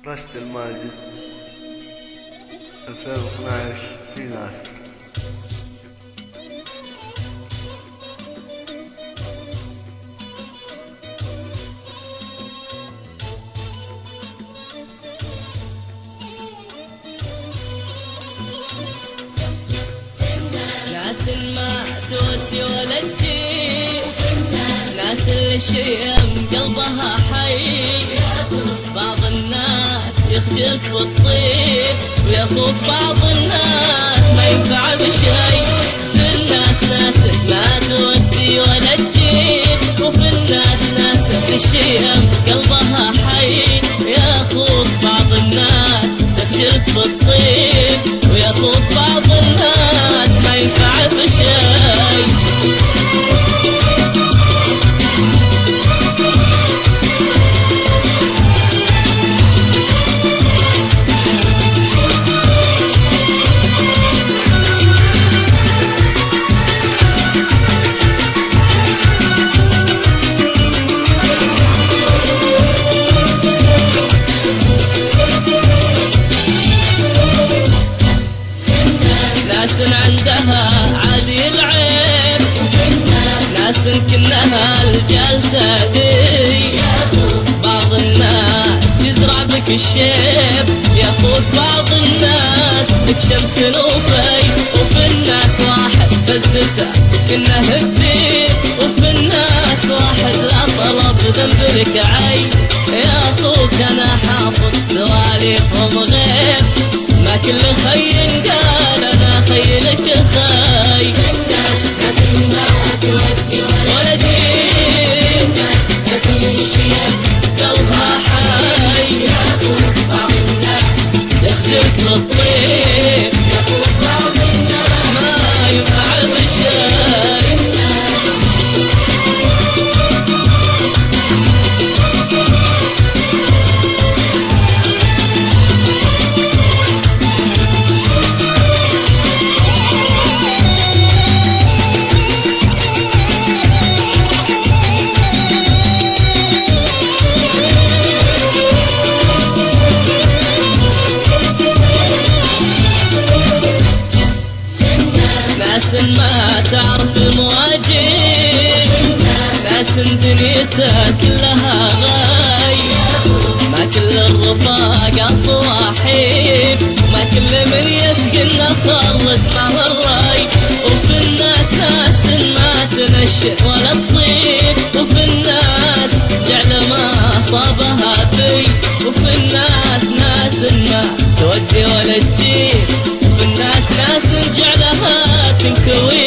رشد الماجد 2012 في ناس. ناس ما تودي ولا تجيب، ناس اللي شيم قلبها حي. بعض الناس يخجلك بالطيب وياخذ بعض الناس ما ينفع بشي. في الناس ناس ما تودي ولا تجيب، وفي الناس ناس اللي شيم قلبها حي. ياخذ بعض الناس يخجلك بالطيب وياخذ بعض الناس ما ينفع بشي. ناس عندها عادي العيب، ناس كنها الجلسة دي. بعض الناس يزرع بك الشيب، ياخذ بعض الناس بك شمس نوفي. وفي الناس واحد بزته كنه الديب، وفي الناس واحد لا طلب ذنب لك عي. يا اخوك انا حافظ سواليف ومغيب، ما كل خي قال انا خيلك خي. الناس ناس ما تودي ولا تجيب، ناس الشيم قلبها حي. ياخذ بعض الناس يخجلك بالطيب ياخذ بعض الناس ما ينفع بشي. ناس ما تعرف المواجب، ناس دنيتها كلها غاي. ما كل الرفاق صواحب، ما كل من يسقنا خلص معه الراي. وفي الناس ناس ما تنشئ ولا تصيب، وفي الناس جعل ما صابها بي. وفي الناس ناس ما تودي ولا تجيب، وفي الناس ناس جعلها تنكوي.